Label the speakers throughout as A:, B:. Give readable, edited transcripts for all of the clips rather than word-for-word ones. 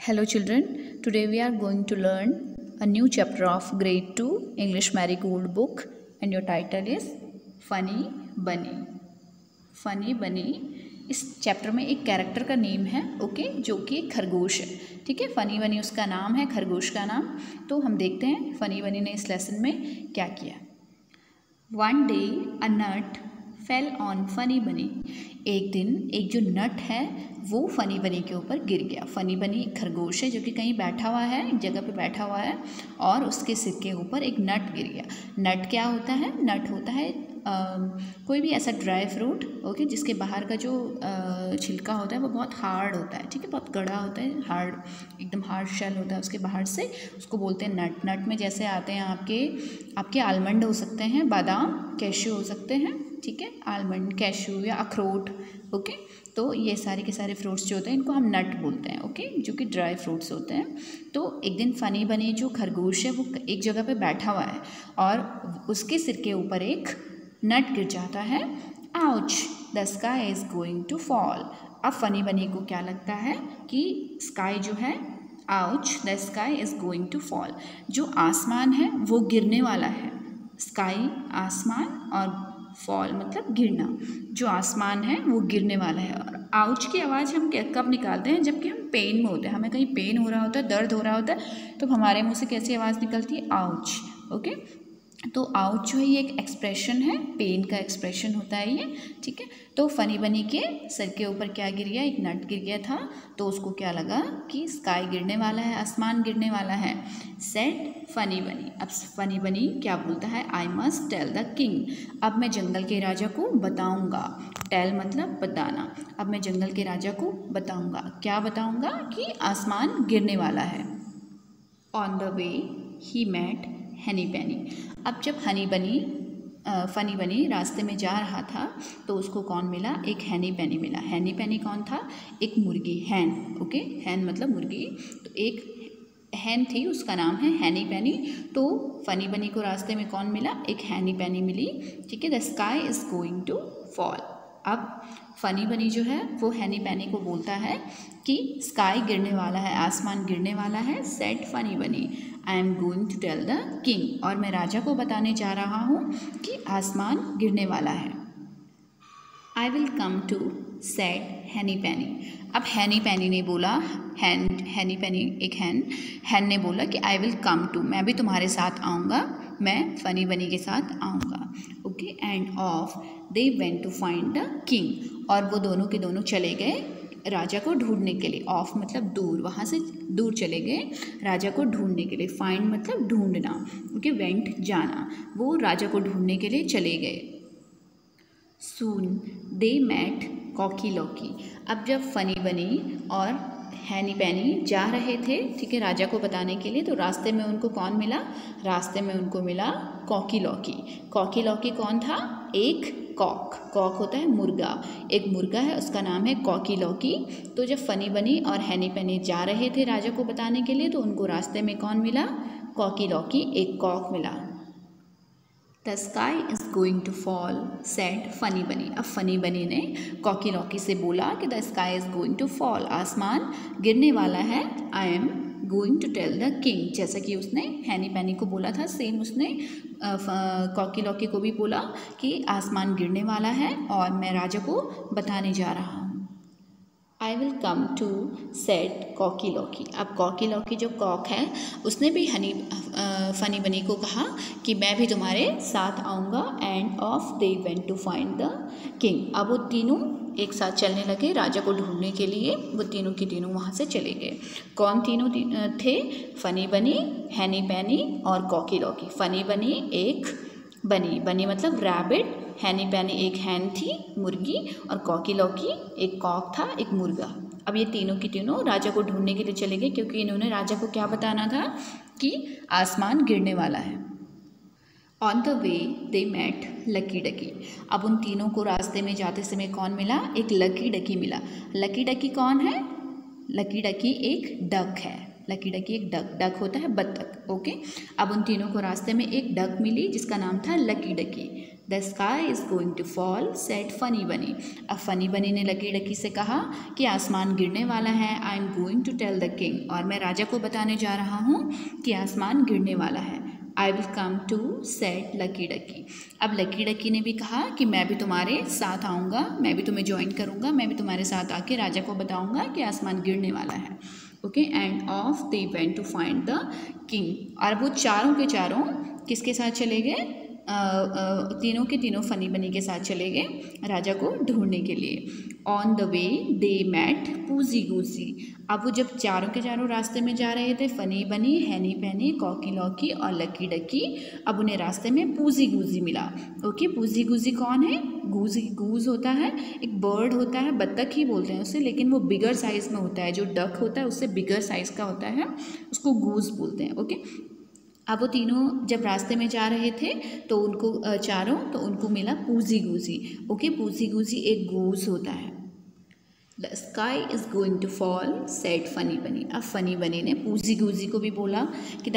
A: Hello children, today we are going to learn a new chapter of grade 2 English Marigold book and your title is Funny Bunny. Funny Bunny इस chapter में एक character का name है okay जो कि एक खरगोश है। ठीक है, फनी बनी उसका नाम है, खरगोश का नाम। तो हम देखते हैं फनी बनी ने इस लेसन में क्या किया। One day a nut fell on Funny Bunny. एक दिन एक जो नट है वो फनी बनी के ऊपर गिर गया। फनी बनी एक खरगोश है जो कि कहीं बैठा हुआ है, एक जगह पे बैठा हुआ है और उसके सिर के ऊपर एक नट गिर गया। नट क्या होता है? नट होता है कोई भी ऐसा ड्राई फ्रूट ओके जिसके बाहर का जो छिलका होता है वो बहुत हार्ड होता है। ठीक है, बहुत कड़ा होता है, हार्ड एकदम हार्ड शेल होता है उसके बाहर से, उसको बोलते हैं नट। नट में जैसे आते हैं आपके आलमंड हो सकते हैं, बादाम, कैश्यू हो सकते हैं। ठीक है, आलमंड, कैश्यू या अखरोट ओके। तो ये सारे के सारे फ्रूट्स जो होते हैं इनको हम नट बोलते हैं ओके, जो कि ड्राई फ्रूट्स होते हैं। तो एक दिन फनी बनी जो खरगोश है वो एक जगह पे बैठा हुआ है और उसके सिर के ऊपर एक नट गिर जाता है। Ouch, the sky is going to fall. अब फनी बनी को क्या लगता है कि स्काई जो है, ouch the sky is going to fall, जो आसमान है वो गिरने वाला है। स्काई आसमान और फॉल मतलब गिरना, जो आसमान है वो गिरने वाला है। और आउच की आवाज़ हम कब निकालते हैं? जबकि हम पेन में होते हैं, हमें कहीं पेन हो रहा होता है, दर्द हो रहा होता है, तो हमारे मुंह से कैसी आवाज़ निकलती है? Ouch okay. तो आउच जो है ये एक एक्सप्रेशन है, पेन का एक्सप्रेशन होता है ये। ठीक है, तो फनी बनी के सर के ऊपर क्या गिर गया? एक नट गिर गया था। तो उसको क्या लगा कि स्काई गिरने वाला है, आसमान गिरने वाला है। Said Funny Bunny. अब फनी बनी क्या बोलता है? I must tell the king. अब मैं जंगल के राजा को बताऊंगा। टेल मतलब बताना। अब मैं जंगल के राजा को बताऊंगा। क्या बताऊंगा? कि आसमान गिरने वाला है। On the way he met Henny Penny. अब जब फनी बनी रास्ते में जा रहा था तो उसको कौन मिला? एक हनी पेनी मिला। हनी पेनी कौन था? एक मुर्गी, हैन ओके। हैन मतलब मुर्गी। तो एक हैन थी, उसका नाम है हनी पेनी। तो फनी बनी को रास्ते में कौन मिला? एक हनी पेनी मिली। ठीक है, the sky is going to fall. अब फनी बनी जो है वो हनी पेनी को बोलता है कि स्काई गिरने वाला है, आसमान गिरने वाला है। Said Funny Bunny I am going to tell the king. और मैं राजा को बताने जा रहा हूँ कि आसमान गिरने वाला है। I will come to said Henny Penny. अब हैनी पेनी ने बोला, हैनी पेनी एक हैन ने बोला कि आई विल कम टू, मैं भी तुम्हारे साथ आऊँगा, मैं फनी बनी के साथ आऊँगा okay. And off they went to find the king. और वो दोनों के दोनों चले गए राजा को ढूंढने के लिए। ऑफ मतलब दूर, वहाँ से दूर चले गए राजा को ढूंढने के लिए। फाइंड मतलब ढूंढना ओके, वेंट जाना। वो राजा को ढूंढने के लिए चले गए। सून दे मैट कॉकी लॉकी। अब जब फनी बनी और हैनी पेनी जा रहे थे ठीक है राजा को बताने के लिए, तो रास्ते में उनको कौन मिला? रास्ते में उनको मिला कॉकी लॉकी। कॉकी लॉकी कौन था? एक कॉक। कॉक होता है मुर्गा, एक मुर्गा है, उसका नाम है कॉकी लॉकी। तो जब फनी बनी और हैनी पेनी जा रहे थे राजा को बताने के लिए तो उनको रास्ते में कौन मिला? कॉकी लॉकी, एक कॉक मिला। The sky is going to fall said Funny Bunny. अब फनी बनी ने कॉकी लॉकी से बोला कि the sky is going to fall, आसमान गिरने वाला है। I am going to tell the king, जैसा कि उसने हैनी पेनी को बोला था, सेम उसने कॉकी लॉकी को भी बोला कि आसमान गिरने वाला है और मैं राजा को बताने जा रहा हूँ। I will come to said Cocky Locky. अब कॉकी लॉकी जो कॉक है उसने भी फनी बनी को कहा कि मैं भी तुम्हारे साथ आऊँगा। And off they went to find the king. अब वो तीनों एक साथ चलने लगे राजा को ढूंढने के लिए। वो तीनों के तीनों वहाँ से चले गए। कौन तीनों थे? फनी बनी, हैनी पेनी और कॉकी लॉकी। फनी बनी एक बनी मतलब रैबिट, हैनी पेनी एक हैन थी मुर्गी और कॉकी लॉकी एक कॉक था, एक मुर्गा। अब ये तीनों की तीनों राजा को ढूंढने के लिए चले गए क्योंकि इन्होंने राजा को क्या बताना था? कि आसमान गिरने वाला है। On the way they met Lucky Ducky. अब उन तीनों को रास्ते में जाते समय कौन मिला? एक लकी डकी मिला। लकी डकी कौन है? लकी डकी एक डक है। लकी डकी एक डक होता है बत्तख ओके। अब उन तीनों को रास्ते में एक डक मिली जिसका नाम था Lucky Ducky. The sky is going to fall said Funny Bunny. अब फनी बनी ने लकी डकी से कहा कि आसमान गिरने वाला है। I am going to tell the king, और मैं राजा को बताने जा रहा हूँ कि आसमान गिरने वाला है। I will come to said Lucky Ducky. अब लकी डकी ने भी कहा कि मैं भी तुम्हारे साथ आऊँगा, मैं भी तुम्हें ज्वाइन करूँगा, मैं भी तुम्हारे साथ आके राजा को बताऊँगा कि आसमान गिरने वाला है। Okay, and off they went to find the king. और वो चारों के चारों किसके साथ चले गए? तीनों के तीनों फनी बनी के साथ चले गए राजा को ढूंढने के लिए। On the way they met Goosey Loosey. अब वो जब चारों के चारों रास्ते में जा रहे थे, फनी बनी, हैनी पैनी, कॉकी लॉकी और लकी डकी, अब उन्हें रास्ते में पूजी गूजी मिला। ओके, पूजी गूजी कौन है? गूज होता है, एक बर्ड होता है, बत्तख ही बोलते हैं उसे, लेकिन वो बिगर साइज़ में होता है। जो डक होता है उससे बिगर साइज़ का होता है, उसको गूज बोलते हैं। ओके, अब वो तीनों जब रास्ते में जा रहे थे तो उनको चारों तो उनको मिला पूजी गूजी। ओके, पूजी गूजी एक गूज होता है। The sky is going to fall said Funny Bunny. अब फनी बनी ने पूजी गूजी को भी बोला कि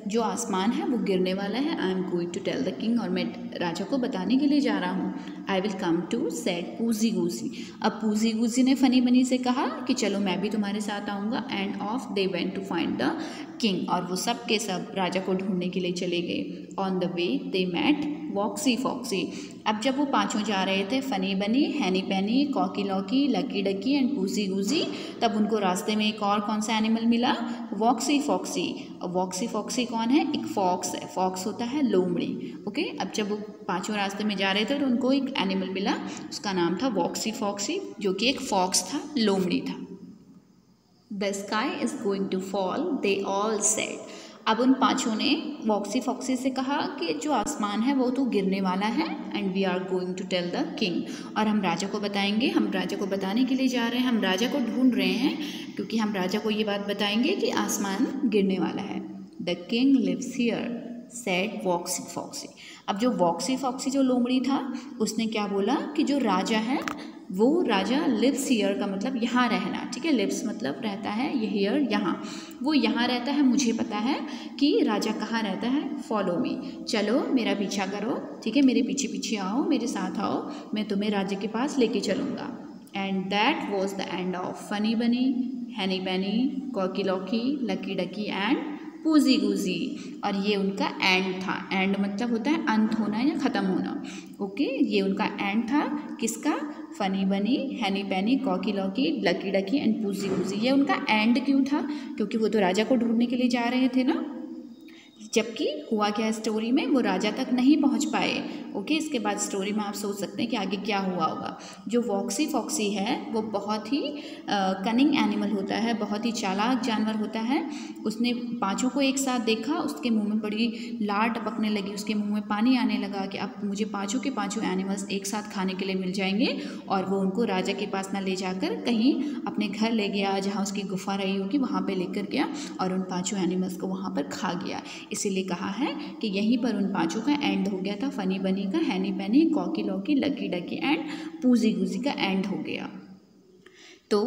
A: जो आसमान है वो गिरने वाला है। I am going to tell the king, और मैं राजा को बताने के लिए जा रहा हूँ। I will come to said Goosey Loosey. अब पूजी गूजी ने फनी बनी से कहा कि चलो मैं भी तुम्हारे साथ आऊँगा। And off they went to find the king, और वो सब के सब राजा को ढूंढने के लिए चले गए। On the way they met Woxy Foxy. अब जब वो पांचों जा रहे थे, फनी बनी, हैनी पैनी, कॉकी लॉकी, लकी डकी एंड पूजी गूजी, तब उनको रास्ते में एक और कौन सा एनिमल मिला? वॉक्सी फॉक्सी। अब वॉक्सी फॉक्सी कौन है? एक फॉक्स है। फॉक्स होता है लोमड़ी। ओके, अब जब वो पांचों रास्ते में जा रहे थे तो उनको एक एनिमल मिला, उसका नाम था वॉक्सी फॉक्सी, जो कि एक फॉक्स था, लोमड़ी था। The sky is going to fall they all said. अब उन पांचों ने वॉक्सी फॉक्सी से कहा कि जो आसमान है वो तो गिरने वाला है। And we are going to tell the king, और हम राजा को बताएंगे, हम राजा को बताने के लिए जा रहे हैं, हम राजा को ढूंढ रहे हैं क्योंकि हम राजा को ये बात बताएंगे कि आसमान गिरने वाला है। The king lives here said Woxy Foxy. अब जो वॉक्सी फॉक्सी जो लोमड़ी था उसने क्या बोला कि जो राजा है वो राजा लिव्स हियर का मतलब यहाँ रहना, ठीक है। लिव्स मतलब रहता है, ये हियर यहाँ, वो यहाँ रहता है। मुझे पता है कि राजा कहाँ रहता है। फॉलो मी, चलो मेरा पीछा करो, ठीक है, मेरे पीछे पीछे आओ, मेरे साथ आओ, मैं तुम्हें राजा के पास लेके चलूँगा। And that was the end of funny बनी, हैनी पैनी, कॉकी लॉकी, लकी डकी एंड पूजी गूजी। और ये उनका एंड था। एंड मतलब होता है अंत होना या ख़त्म होना। ओके, ये उनका एंड था। किसका? फनी बनी, हैनी पैनी, कॉकी लॉकी, लकी डकी एंड पूजी गूजी। ये उनका एंड क्यों था? क्योंकि वो तो राजा को ढूंढने के लिए जा रहे थे ना। जबकि हुआ क्या स्टोरी में, वो राजा तक नहीं पहुंच पाए। ओके, इसके बाद स्टोरी में आप सोच सकते हैं कि आगे क्या हुआ होगा। जो वॉक्सी फॉक्सी है वो बहुत ही कनिंग एनिमल होता है, बहुत ही चालाक जानवर होता है। उसने पांचों को एक साथ देखा, उसके मुंह में बड़ी लार टपकने लगी, उसके मुंह में पानी आने लगा कि अब मुझे पांचों के पांचों एनिमल्स एक साथ खाने के लिए मिल जाएंगे। और वो उनको राजा के पास ना ले जाकर कहीं अपने घर ले गया, जहाँ उसकी गुफा रही होगी वहाँ पर लेकर गया और उन पाँचों एनिमल्स को वहाँ पर खा गया। इसीलिए कहा है कि यहीं पर उन पांचों का एंड हो गया था। फनी बनी का, हैनी पैनी, कॉकी लॉकी, लकी डकी एंड पूजी गूजी का एंड हो गया। तो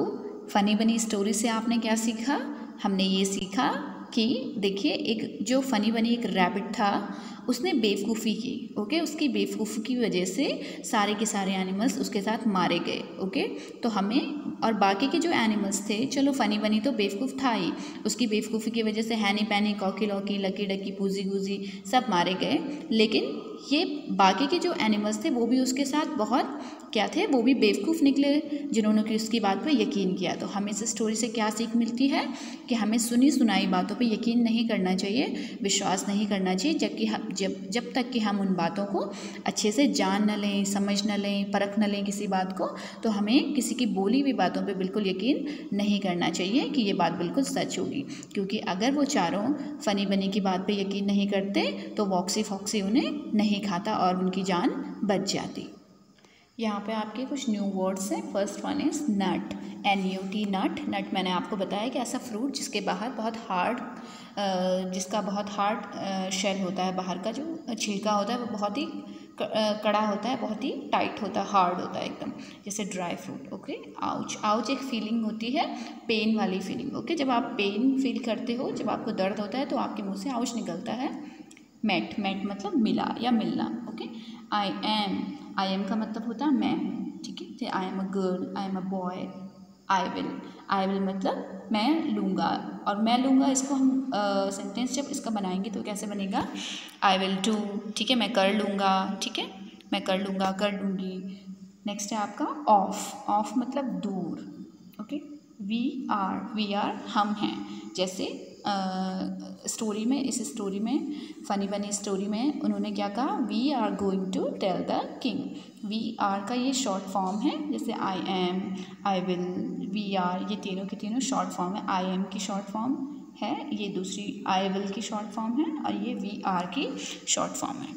A: फनी बनी स्टोरी से आपने क्या सीखा? हमने ये सीखा कि देखिए, एक जो फनी बनी एक रैबिट था, उसने बेवकूफ़ी की। ओके, उसकी बेवकूफ़ी की वजह से सारे के सारे एनिमल्स उसके साथ मारे गए। ओके, तो हमें और बाकी के जो एनिमल्स थे, चलो फनी बनी तो बेवकूफ़ था ही, उसकी बेवकूफ़ी की वजह से हैनी पैनी, कॉकी लॉकी, लकी डकी, पूजी गूजी सब मारे गए। लेकिन ये बाकी के जो एनिमल्स थे वो भी उसके साथ बहुत क्या थे, वो भी बेवकूफ़ निकले जिन्होंने कि उसकी बात पर यकीन किया। तो हमें इस स्टोरी से क्या सीख मिलती है कि हमें सुनी सुनाई बातों पे यकीन नहीं करना चाहिए, विश्वास नहीं करना चाहिए, जबकि जब तक कि हम उन बातों को अच्छे से जान न लें, समझ न लें, परख न लें किसी बात को, तो हमें किसी की बोली हुई बातों पे बिल्कुल यकीन नहीं करना चाहिए कि ये बात बिल्कुल सच होगी। क्योंकि अगर वो चारों फनी बनी की बात पे यकीन नहीं करते तो वॉक्सी फॉक्सी उन्हें नहीं खाता और उनकी जान बच जाती। यहाँ पे आपके कुछ न्यू वर्ड्स हैं। First one is nut, NUT, nut. Nut मैंने आपको बताया कि ऐसा फ्रूट जिसके बाहर बहुत हार्ड जिसका बहुत हार्ड शेल होता है, बाहर का जो छिलका होता है वो बहुत ही कड़ा होता है, बहुत ही टाइट होता है, हार्ड होता है एकदम, जैसे dry fruit. Okay, ouch, ouch एक फीलिंग होती है, पेन वाली फीलिंग। ओके, जब आप पेन फील करते हो, जब आपको दर्द होता है तो आपके मुँह से आउच निकलता है। मेट, मेट मतलब मिला या मिलना। ओके, आई एम का मतलब होता है मैं हूँ, ठीक है। तो I am a girl, I am a boy, I will मतलब मैं लूँगा, और मैं लूँगा इसको हम सेंटेंस जब इसका बनाएंगे तो कैसे बनेगा, आई विल डू, ठीक है, मैं कर लूँगा, ठीक है, मैं कर लूँगा, कर लूँगी। नेक्स्ट है आपका ऑफ, ऑफ मतलब दूर, ओके। वी आर हम हैं, जैसे स्टोरी में, इस स्टोरी में, फ़नी बनी स्टोरी में उन्होंने क्या कहा, we are going to tell the king. We are का ये शॉर्ट फॉर्म है, जैसे I am, I will, we are, ये तीनों के तीनों शॉर्ट फॉर्म है। आई एम की शॉर्ट फॉर्म है, ये दूसरी आई विल की शॉर्ट फॉर्म है, और ये वी आर की शॉर्ट फॉर्म है।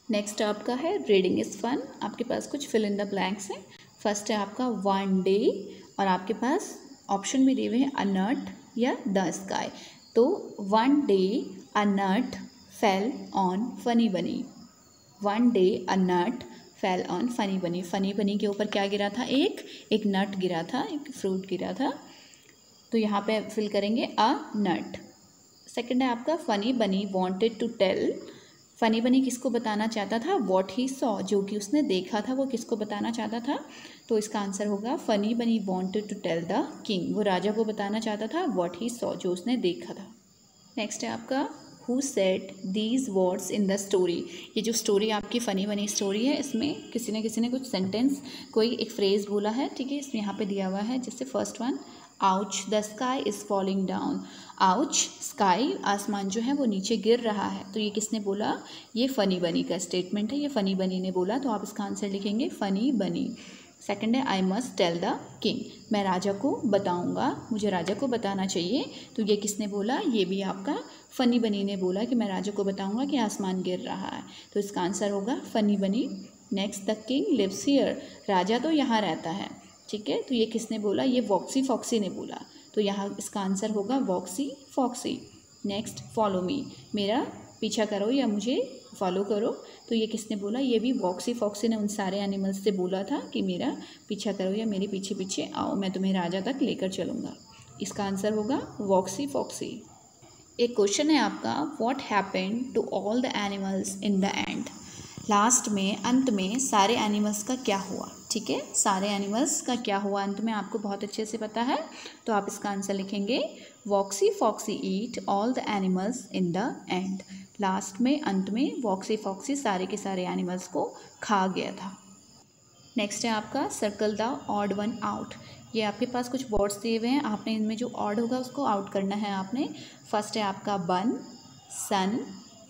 A: नेक्स्ट आपका है रीडिंग इज़ फन। आपके पास कुछ फिल इन द ब्लैंक्स हैं। फर्स्ट है आपका वन डे, और आपके पास ऑप्शन भी दिए हुए हैं अ नट या द स्काई। तो one day a nut fell on Funny Bunny, one day a nut fell on Funny Bunny. Funny Bunny के ऊपर क्या गिरा था, एक नट गिरा था, एक फ्रूट गिरा था, तो यहाँ पे फिल करेंगे अ नट। सेकंड है आपका funny Bunny wanted to tell. Funny बनी किसको बताना चाहता था, वॉट ही सॉ, जो कि उसने देखा था वो किसको बताना चाहता था, तो इसका आंसर होगा Funny Bunny wanted to tell the king, वो राजा को बताना चाहता था वॉट ही सॉ, जो उसने देखा था। नेक्स्ट है आपका who said these words in the story. ये जो स्टोरी आपकी फ़नी बनी स्टोरी है, इसमें किसी ने कुछ सेंटेंस, कोई एक फ्रेज़ बोला है, ठीक है, इसमें यहाँ पे दिया हुआ है, जैसे first one, ouch the sky is falling down. Ouch, sky, आसमान जो है वो नीचे गिर रहा है, तो ये किसने बोला, ये फ़नी बनी का स्टेटमेंट है, ये फ़नी बनी ने बोला, तो आप इसका आंसर लिखेंगे फ़नी बनी। सेकंड है I must tell the king, मैं राजा को बताऊंगा, मुझे राजा को बताना चाहिए, तो ये किसने बोला, ये भी आपका फ़नी बनी ने बोला कि मैं राजा को बताऊंगा कि आसमान गिर रहा है, तो इसका आंसर होगा Funny Bunny. Next the king lives here, राजा तो यहाँ रहता है, ठीक है, तो ये किसने बोला, ये वॉक्सी फॉक्सी ने बोला, तो यहाँ इसका आंसर होगा वॉक्सी फॉक्सी। नेक्स्ट फॉलो मी, मेरा पीछा करो या मुझे फॉलो करो, तो ये किसने बोला, ये भी वॉक्सी फॉक्सी ने उन सारे एनिमल्स से बोला था कि मेरा पीछा करो या मेरे पीछे पीछे आओ, मैं तुम्हें राजा तक लेकर चलूँगा। इसका आंसर होगा वॉक्सी फॉक्सी। एक क्वेश्चन है आपका, what happened to all the animals in the end. Last में, अंत में सारे एनिमल्स का क्या हुआ, ठीक है, सारे एनिमल्स का क्या हुआ अंत में आपको बहुत अच्छे से पता है, तो आप इसका आंसर लिखेंगे Woxy Foxy eat all the animals in the end. Last में, अंत में वॉक्सी फॉक्सी सारे के सारे एनिमल्स को खा गया था। नेक्स्ट है आपका circle the odd one out. ये आपके पास कुछ वर्ड्स दिए हुए हैं, आपने इनमें जो ऑड होगा उसको आउट करना है आपने। फर्स्ट है आपका बन, सन,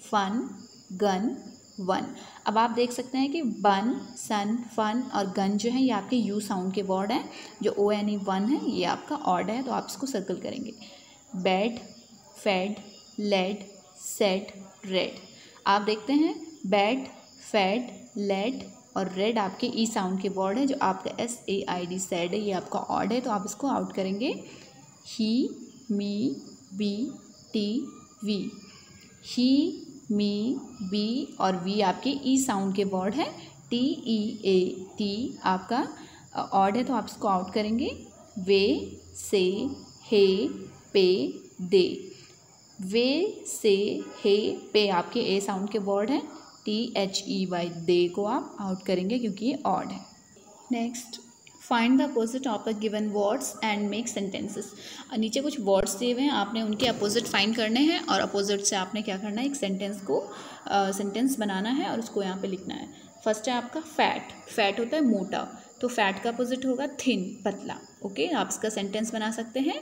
A: फन, गन, वन। अब आप देख सकते हैं कि बन, सन, फन और गन जो है ये आपके यू साउंड के वर्ड हैं, जो ओ एन ई वन है ये आपका ऑड है, तो आप इसको सर्कल करेंगे। Bed, fed, led, set, red. आप देखते हैं बेड, फेड, लेड और रेड आपके ई साउंड के वर्ड है, जो आपका SAID सेड है, ये आपका ऑड है, तो आप इसको आउट करेंगे। He, me, be, tea, we. He, me, be और वी आपके ई साउंड के वर्ड है, TEAT आपका ऑड है, तो आप इसको आउट करेंगे। वे, से, हे, पे, दे। वे, से, हे, पे आपके ए साउंड के वर्ड हैं, THEY दे को आप आउट करेंगे क्योंकि ये ऑड है। Next find the opposite of the given words and make sentences. नीचे कुछ वर्ड्स दिए हुए हैं, आपने उनके अपोजिट फाइंड करने हैं और अपोजिट से आपने क्या करना है, एक सेंटेंस को सेंटेंस बनाना है और उसको यहाँ पे लिखना है। फर्स्ट है आपका फैट, फैट होता है मोटा, तो फैट का अपोजिट होगा थिन, पतला, ओके। आप इसका सेंटेंस बना सकते हैं,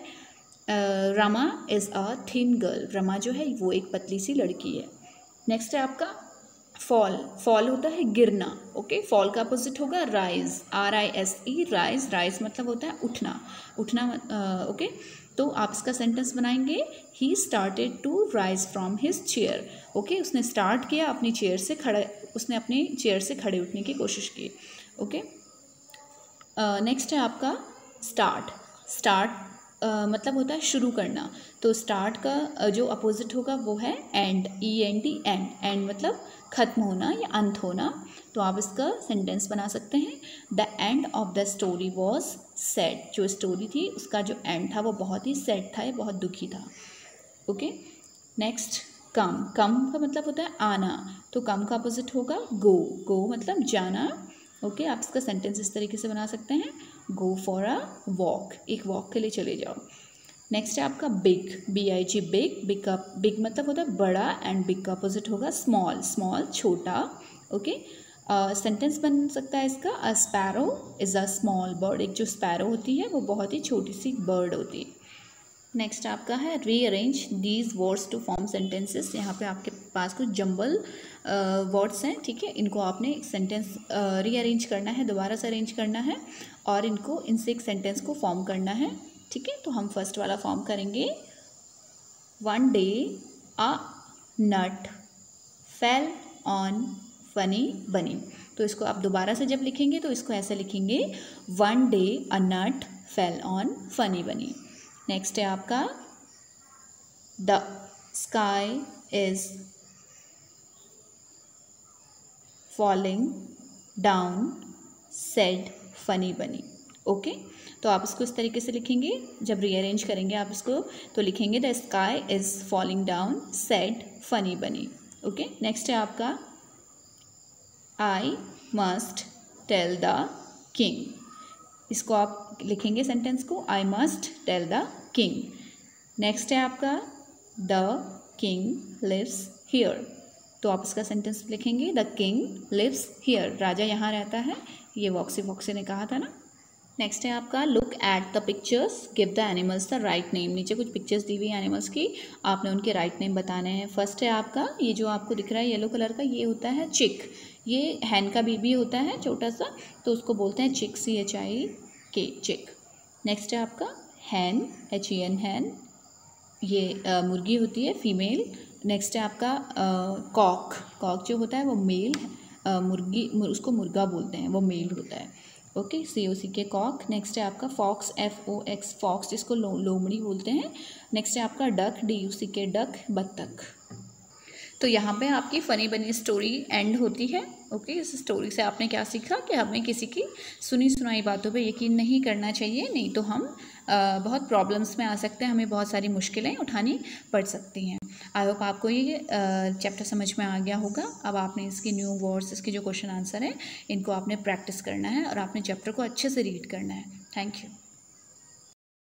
A: Rama is a thin girl, Rama जो है वो एक पतली सी लड़की है। नेक्स्ट है आपका फॉल, फॉल होता है गिरना, ओके। फॉल का अपोजिट होगा राइज, RISE, राइज, राइज मतलब होता है उठना, उठना, ओके। तो आप इसका सेंटेंस बनाएंगे, he started to rise from his chair, okay. उसने स्टार्ट किया अपनी चेयर से खड़ा, उसने अपनी चेयर से खड़े उठने की कोशिश की, ओके। नेक्स्ट है आपका स्टार्ट, स्टार्ट मतलब होता है शुरू करना, तो स्टार्ट का जो अपोजिट होगा वो है एंड, END, एंड, एंड मतलब ख़त्म होना या अंत होना, तो आप इसका सेंटेंस बना सकते हैं, the end of the story was sad, जो स्टोरी थी उसका जो एंड था वो बहुत ही सैड था, ये बहुत दुखी था, ओके। नेक्स्ट कम, कम का मतलब होता है आना, तो कम का अपोजिट होगा गो, गो मतलब जाना। ओके, आप इसका सेंटेंस इस तरीके से बना सकते हैं, गो फॉर अ वॉक, एक वॉक के लिए चले जाओ। नेक्स्ट है आपका बिग, BIG, बिग, बिग का बिग मतलब होता है बड़ा एंड बिग का अपोजिट होगा स्मॉल, स्मॉल छोटा। ओके, सेंटेंस बन सकता है इसका, अ sparrow is a small bird, एक जो स्पैरो होती है वो बहुत ही छोटी सी बर्ड होती है। नेक्स्ट आपका है rearrange these words to form sentences, यहाँ पे आपके पास कुछ जंबल वर्ड्स हैं, ठीक है, इनको आपने एक सेंटेंस रीअरेंज करना है, दोबारा से अरेंज करना है और इनको इनसे एक सेंटेंस को फॉर्म करना है, ठीक है। तो हम फर्स्ट वाला फॉर्म करेंगे, one day a nut fell on Funny Bunny, तो इसको आप दोबारा से जब लिखेंगे तो इसको ऐसे लिखेंगे, one day a nut fell on Funny Bunny. Next है आपका the sky is falling down said Funny Bunny. Okay, तो आप इसको इस तरीके से लिखेंगे, जब रीअरेंज करेंगे आप इसको तो लिखेंगे the sky is falling down said Funny Bunny. Okay, next है आपका I must tell the king, इसको आप लिखेंगे सेंटेंस को, I must tell the king. Next है आपका द किंग लिव्स हियर, तो आप इसका सेंटेंस लिखेंगे द किंग लिव्स हियर, राजा यहाँ रहता है, ये वॉक्सी वॉक्सी ने कहा था ना। नेक्स्ट है आपका look at the pictures give the animals the write name, नीचे कुछ पिक्चर्स दी हुई एनिमल्स की, आपने उनके राइट नेम बताने हैं। फर्स्ट है आपका ये जो आपको दिख रहा है येलो कलर का, ये होता है चिक, ये हैन का बेबी होता है छोटा सा, तो उसको बोलते हैं चिक, CHIK चिक। नेक्स्ट है आपका हैन, HEN हैन, ये मुर्गी होती है फीमेल। नेक्स्ट है आपका कॉक, कॉक जो होता है वो मेल, मुर्गी उसको मुर्गा बोलते हैं, वो मेल होता है। Okay, COCK Kock. नेक्स्ट है आपका फॉक्स, FOX फॉक्स, जिसको लोमड़ी बोलते हैं। नेक्स्ट है आपका डक, DUCK डक, बत्तख। तो यहाँ पे आपकी फ़नी बनी स्टोरी एंड होती है। ओके, इस स्टोरी से आपने क्या सीखा कि हमें किसी की सुनी सुनाई बातों पे यकीन नहीं करना चाहिए, नहीं तो हम बहुत प्रॉब्लम्स में आ सकते हैं, हमें बहुत सारी मुश्किलें उठानी पड़ सकती हैं। आई होप आपको ये चैप्टर समझ में आ गया होगा। अब आपने इसके न्यू वर्ड्स, इसके जो क्वेश्चन आंसर हैं, इनको आपने प्रैक्टिस करना है और आपने चैप्टर को अच्छे से रीड करना है। Thank you.